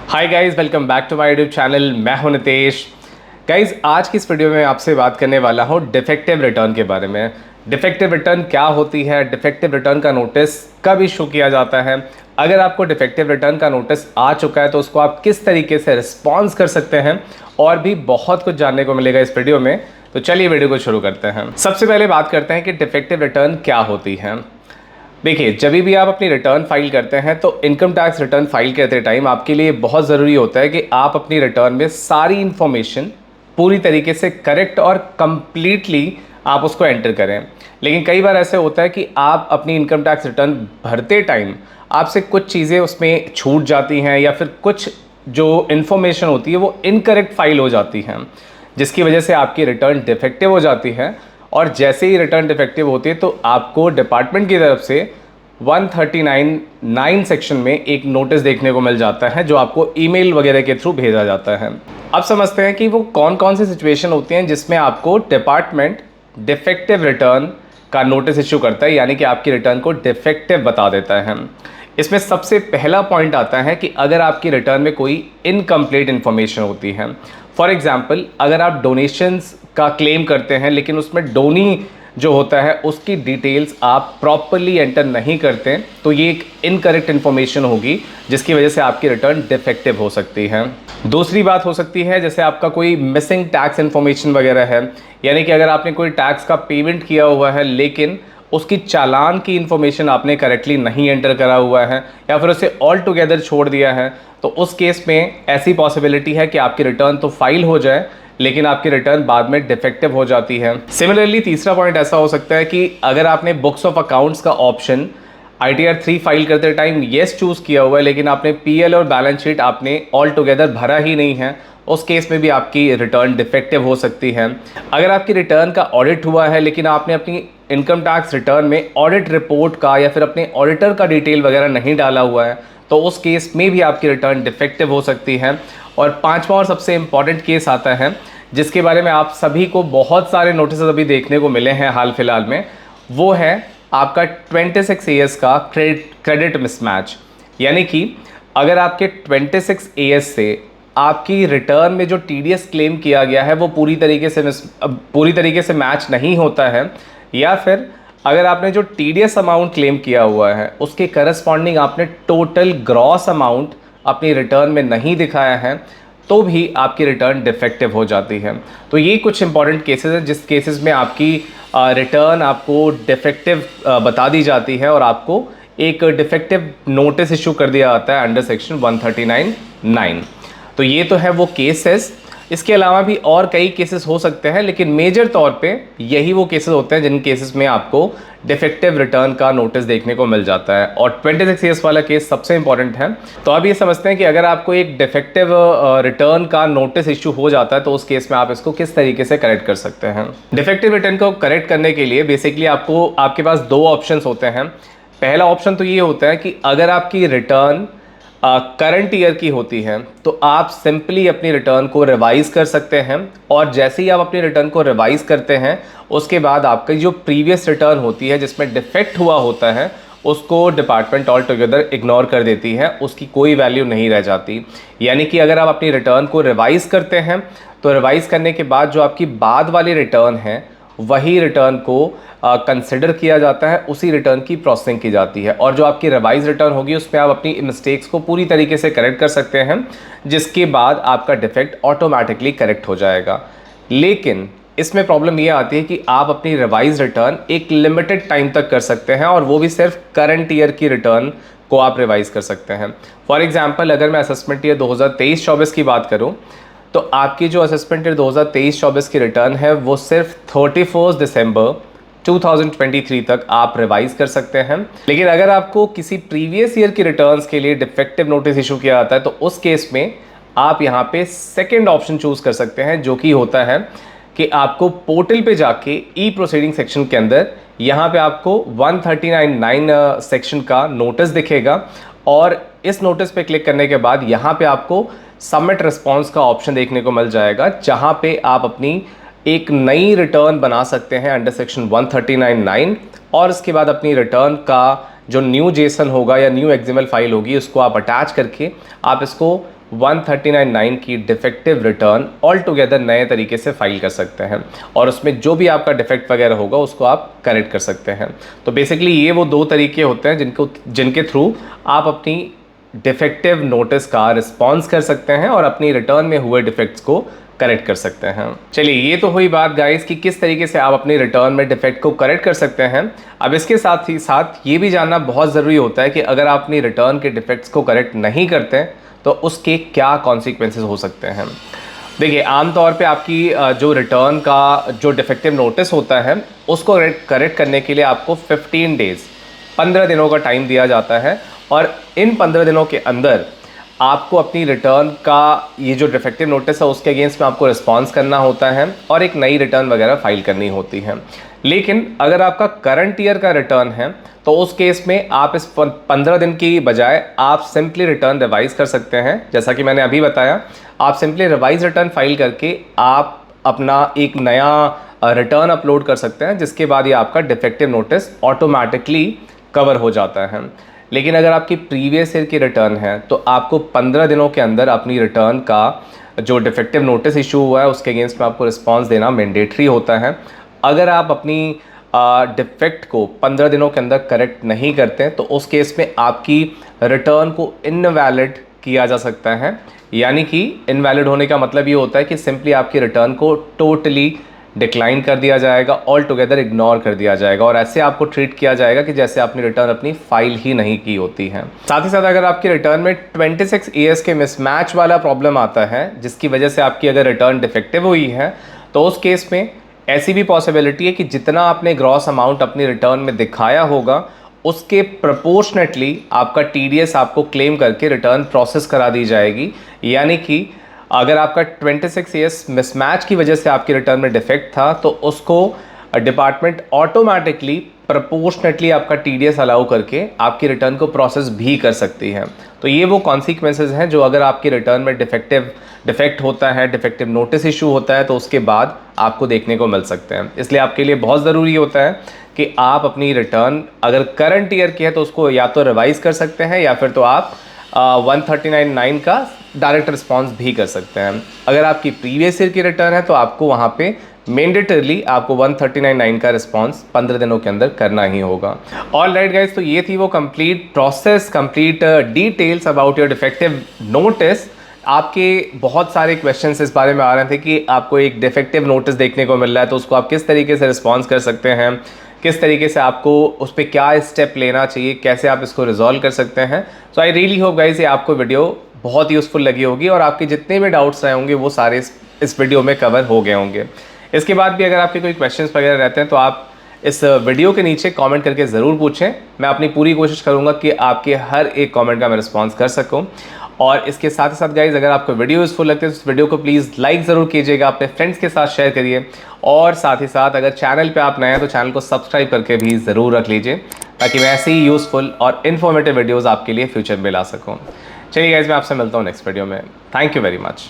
Hi guys, welcome back to my YouTube channel. मैं हूं Nitesh. Guys, आज की इस वीडियो में आपसे बात करने वाला हूं डिफेक्टिव रिटर्न के बारे में। डिफेक्टिव रिटर्न क्या होती है, डिफेक्टिव रिटर्न का नोटिस कब इशू किया जाता है, अगर आपको डिफेक्टिव रिटर्न का नोटिस आ चुका है तो उसको आप किस तरीके से रिस्पॉन्स कर सकते हैं, और भी बहुत कुछ जानने को मिलेगा इस वीडियो में। तो चलिए वीडियो को शुरू करते हैं। सबसे पहले बात करते हैं कि डिफेक्टिव रिटर्न क्या होती है। देखिए, जब भी आप अपनी रिटर्न फाइल करते हैं तो इनकम टैक्स रिटर्न फाइल करते टाइम आपके लिए बहुत ज़रूरी होता है कि आप अपनी रिटर्न में सारी इंफॉर्मेशन पूरी तरीके से करेक्ट और कंप्लीटली आप उसको एंटर करें। लेकिन कई बार ऐसे होता है कि आप अपनी इनकम टैक्स रिटर्न भरते टाइम आपसे कुछ चीज़ें उसमें छूट जाती हैं, या फिर कुछ जो इन्फॉर्मेशन होती है वो इनकरेक्ट फाइल हो जाती हैं, जिसकी वजह से आपकी रिटर्न डिफेक्टिव हो जाती है। और जैसे ही रिटर्न डिफेक्टिव होती है तो आपको डिपार्टमेंट की तरफ से 139(9) सेक्शन में एक नोटिस देखने को मिल जाता है, जो आपको ईमेल वगैरह के थ्रू भेजा जाता है। अब समझते हैं कि वो कौन कौन सी सिचुएशन होती हैं जिसमें आपको डिपार्टमेंट डिफेक्टिव रिटर्न का नोटिस इशू करता है, यानी कि आपकी रिटर्न को डिफेक्टिव बता देता है। इसमें सबसे पहला पॉइंट आता है कि अगर आपकी रिटर्न में कोई इनकम्प्लीट इन्फॉर्मेशन होती है। फॉर एग्जाम्पल, अगर आप डोनेशंस का क्लेम करते हैं लेकिन उसमें डोनी जो होता है उसकी डिटेल्स आप प्रॉपरली एंटर नहीं करते, तो ये एक इनकरेक्ट इन्फॉर्मेशन होगी, जिसकी वजह से आपकी रिटर्न डिफेक्टिव हो सकती है। दूसरी बात हो सकती है, जैसे आपका कोई मिसिंग टैक्स इन्फॉर्मेशन वगैरह है, यानी कि अगर आपने कोई टैक्स का पेमेंट किया हुआ है लेकिन उसकी चालान की इन्फॉर्मेशन आपने करेक्टली नहीं एंटर करा हुआ है, या फिर उसे ऑल टुगेदर छोड़ दिया है, तो उस केस में ऐसी पॉसिबिलिटी है कि आपकी रिटर्न तो फाइल हो जाए लेकिन आपकी रिटर्न बाद में डिफेक्टिव हो जाती है। सिमिलरली तीसरा पॉइंट ऐसा हो सकता है कि अगर आपने बुक्स ऑफ अकाउंट्स का ऑप्शन ITR 3 फाइल करते टाइम येस चूज़ किया हुआ है, लेकिन आपने PL और बैलेंस शीट आपने ऑल टुगेदर भरा ही नहीं है, उस केस में भी आपकी रिटर्न डिफेक्टिव हो सकती है। अगर आपकी रिटर्न का ऑडिट हुआ है लेकिन आपने अपनी इनकम टैक्स रिटर्न में ऑडिट रिपोर्ट का या फिर अपने ऑडिटर का डिटेल वगैरह नहीं डाला हुआ है, तो उस केस में भी आपकी रिटर्न डिफेक्टिव हो सकती है। और पांचवा और सबसे इम्पॉर्टेंट केस आता है, जिसके बारे में आप सभी को बहुत सारे नोटिस अभी देखने को मिले हैं हाल फिलहाल में, वो है आपका 26 AS का क्रेडिट मिसमैच। यानी कि अगर आपके 26 AS से आपकी रिटर्न में जो TDS क्लेम किया गया है वो पूरी तरीके से मैच नहीं होता है, या फिर अगर आपने जो TDS अमाउंट क्लेम किया हुआ है उसके करस्पॉन्डिंग आपने टोटल ग्रॉस अमाउंट अपनी रिटर्न में नहीं दिखाया है, तो भी आपकी रिटर्न डिफेक्टिव हो जाती है। तो ये कुछ इंपॉर्टेंट केसेस हैं जिस केसेस में आपकी रिटर्न आपको डिफेक्टिव बता दी जाती है और आपको एक डिफेक्टिव नोटिस इशू कर दिया जाता है अंडर सेक्शन 139(9). तो ये तो है वो केसेस। इसके अलावा भी और कई केसेस हो सकते हैं, लेकिन मेजर तौर पे यही वो केसेस होते हैं जिन केसेस में आपको डिफेक्टिव रिटर्न का नोटिस देखने को मिल जाता है, और 26 AS वाला केस सबसे इंपॉर्टेंट है। तो अब ये समझते हैं कि अगर आपको एक डिफेक्टिव रिटर्न का नोटिस इशू हो जाता है तो उस केस में आप इसको किस तरीके से करेक्ट कर सकते हैं। डिफेक्टिव रिटर्न को करेक्ट करने के लिए बेसिकली आपके पास दो ऑप्शन होते हैं। पहला ऑप्शन तो ये होता है कि अगर आपकी रिटर्न करंट ईयर की होती है तो आप सिंपली अपनी रिटर्न को रिवाइज कर सकते हैं, और जैसे ही आप अपनी रिटर्न को रिवाइज करते हैं उसके बाद आपकी जो प्रीवियस रिटर्न होती है जिसमें डिफेक्ट हुआ होता है उसको डिपार्टमेंट ऑल टुगेदर इग्नोर कर देती है, उसकी कोई वैल्यू नहीं रह जाती। यानी कि अगर आप अपनी रिटर्न को रिवाइज करते हैं तो रिवाइज करने के बाद जो आपकी बाद वाली रिटर्न है वही रिटर्न को कंसिडर किया जाता है, उसी रिटर्न की प्रोसेसिंग की जाती है, और जो आपकी रिवाइज रिटर्न होगी उसमें आप अपनी मिस्टेक्स को पूरी तरीके से करेक्ट कर सकते हैं, जिसके बाद आपका डिफेक्ट ऑटोमेटिकली करेक्ट हो जाएगा। लेकिन इसमें प्रॉब्लम ये आती है कि आप अपनी रिवाइज रिटर्न एक लिमिटेड टाइम तक कर सकते हैं, और वो भी सिर्फ करंट ईयर की रिटर्न को आप रिवाइज कर सकते हैं। फॉर एग्जाम्पल, अगर मैं असेसमेंट ईयर 2023-24 की बात करूँ तो आपकी जो असेसमेंट ईयर 2023-24 की रिटर्न है वो सिर्फ 31 दिसंबर 2023 तक आप रिवाइज कर सकते हैं। लेकिन अगर आपको किसी प्रीवियस ईयर की रिटर्न्स के लिए डिफेक्टिव नोटिस इशू किया जाता है तो उस केस में आप यहाँ पे सेकंड ऑप्शन चूज कर सकते हैं, जो कि होता है कि आपको पोर्टल पे जाके ई प्रोसीडिंग सेक्शन के अंदर यहाँ पे आपको 139(9) सेक्शन का नोटिस दिखेगा, और इस नोटिस पे क्लिक करने के बाद यहाँ पे आपको सबमिट रिस्पॉन्स का ऑप्शन देखने को मिल जाएगा, जहाँ पे आप अपनी एक नई रिटर्न बना सकते हैं अंडर सेक्शन 139(9), और इसके बाद अपनी रिटर्न का जो न्यू जेसन होगा या न्यू एक्सएमएल फाइल होगी उसको आप अटैच करके आप इसको 139.9 की डिफेक्टिव रिटर्न ऑल टुगेदर नए तरीके से फाइल कर सकते हैं और उसमें जो भी आपका डिफेक्ट वगैरह होगा उसको आप करेक्ट कर सकते हैं। तो बेसिकली ये वो दो तरीके होते हैं जिनके थ्रू आप अपनी डिफेक्टिव नोटिस का रिस्पॉन्स कर सकते हैं और अपनी रिटर्न में हुए डिफेक्ट्स को करेक्ट कर सकते हैं। चलिए, ये तो हुई बात गाइस कि किस तरीके से आप अपनी रिटर्न में डिफेक्ट को करेक्ट कर सकते हैं। अब इसके साथ ही साथ ये भी जानना बहुत ज़रूरी होता है कि अगर आप अपनी रिटर्न के डिफेक्ट्स को करेक्ट नहीं करते तो उसके क्या कॉन्सिक्वेंसेस हो सकते हैं। देखिए, आमतौर पे आपकी जो रिटर्न का जो डिफेक्टिव नोटिस होता है उसको करेक्ट करने के लिए आपको 15 डेज़ 15 दिनों का टाइम दिया जाता है और इन 15 दिनों के अंदर आपको अपनी रिटर्न का ये जो डिफेक्टिव नोटिस है उसके अगेंस्ट में आपको रिस्पॉन्स करना होता है और एक नई रिटर्न वगैरह फाइल करनी होती है। लेकिन अगर आपका करंट ईयर का रिटर्न है तो उस केस में आप इस 15 दिन की बजाय आप सिंपली रिटर्न रिवाइज कर सकते हैं। जैसा कि मैंने अभी बताया, आप सिंपली रिवाइज रिटर्न फाइल करके आप अपना एक नया रिटर्न अपलोड कर सकते हैं, जिसके बाद ये आपका डिफेक्टिव नोटिस ऑटोमेटिकली कवर हो जाता है। लेकिन अगर आपकी प्रीवियस ईयर की रिटर्न है तो आपको 15 दिनों के अंदर अपनी रिटर्न का जो डिफेक्टिव नोटिस इशू हुआ है उसके अगेंस्ट में आपको रिस्पॉन्स देना मैंडेटरी होता है। अगर आप अपनी डिफेक्ट को 15 दिनों के अंदर करेक्ट नहीं करते हैं तो उस केस में आपकी रिटर्न को इनवैलिड किया जा सकता है। यानी कि इनवैलिड होने का मतलब ये होता है कि सिंपली आपकी रिटर्न को टोटली डिक्लाइन कर दिया जाएगा, ऑल टुगेदर इग्नोर कर दिया जाएगा और ऐसे आपको ट्रीट किया जाएगा कि जैसे आपने रिटर्न अपनी फाइल ही नहीं की होती है। साथ ही साथ अगर आपकी रिटर्न में 26 ईयर्स के मिसमैच वाला प्रॉब्लम आता है जिसकी वजह से आपकी अगर रिटर्न डिफेक्टिव हुई है तो उस केस में ऐसी भी पॉसिबिलिटी है कि जितना आपने ग्रॉस अमाउंट अपनी रिटर्न में दिखाया होगा उसके प्रोपोर्शनेटली आपका TDS आपको क्लेम करके रिटर्न प्रोसेस करा दी जाएगी। यानी कि अगर आपका 26 ईयर्स मिसमैच की वजह से आपकी रिटर्न में डिफेक्ट था तो उसको डिपार्टमेंट ऑटोमेटिकली प्रोपोर्शनेटली आपका TDS अलाउ करके आपकी रिटर्न को प्रोसेस भी कर सकती है। तो ये वो कॉन्सिक्वेंसेज हैं जो अगर आपकी रिटर्न में डिफेक्ट होता है, डिफेक्टिव नोटिस इशू होता है तो उसके बाद आपको देखने को मिल सकते हैं। इसलिए आपके लिए बहुत ज़रूरी होता है कि आप अपनी रिटर्न अगर करंट ईयर की है तो उसको या तो रिवाइज कर सकते हैं या फिर तो आप 139.9 का डायरेक्ट रिस्पॉन्स भी कर सकते हैं। अगर आपकी प्रीवियस ईयर की रिटर्न है तो आपको वहाँ पे मैंडेटरली आपको 139.9 का रिस्पॉन्स 15 दिनों के अंदर करना ही होगा। ऑलराइट गाइस, तो ये थी वो complete process, complete details about your defective notice. आपके बहुत सारे क्वेश्चंस इस बारे में आ रहे थे कि आपको एक डिफेक्टिव नोटिस देखने को मिल रहा है तो उसको आप किस तरीके से रिस्पॉन्स कर सकते हैं, किस तरीके से आपको उस पर क्या स्टेप लेना चाहिए, कैसे आप इसको रिजॉल्व कर सकते हैं। सो आई रियली होप गाइस ये आपको वीडियो बहुत यूज़फुल लगी होगी और आपके जितने भी डाउट्स रहे होंगे वो सारे इस वीडियो में कवर हो गए होंगे। इसके बाद भी अगर आपके कोई क्वेश्चंस वगैरह रहते हैं तो आप इस वीडियो के नीचे कमेंट करके ज़रूर पूछें। मैं अपनी पूरी कोशिश करूंगा कि आपके हर एक कमेंट का मैं रिस्पांस कर सकूं। और इसके साथ ही साथ गाइज, अगर आपको वीडियो यूज़फुल लगती है तो इस वीडियो को प्लीज़ लाइक ज़रूर कीजिएगा, अपने फ्रेंड्स के साथ शेयर करिए और साथ ही साथ अगर चैनल पे आप नए हैं तो चैनल को सब्सक्राइब करके भी ज़रूर रख लीजिए ताकि मैं ऐसे ही यूज़फुल और इन्फॉर्मेटिव वीडियोज़ आपके लिए फ्यूचर में ला सकूँ। चलिए गाइज, मैं आपसे मिलता हूँ नेक्स्ट वीडियो में। Thank you very much.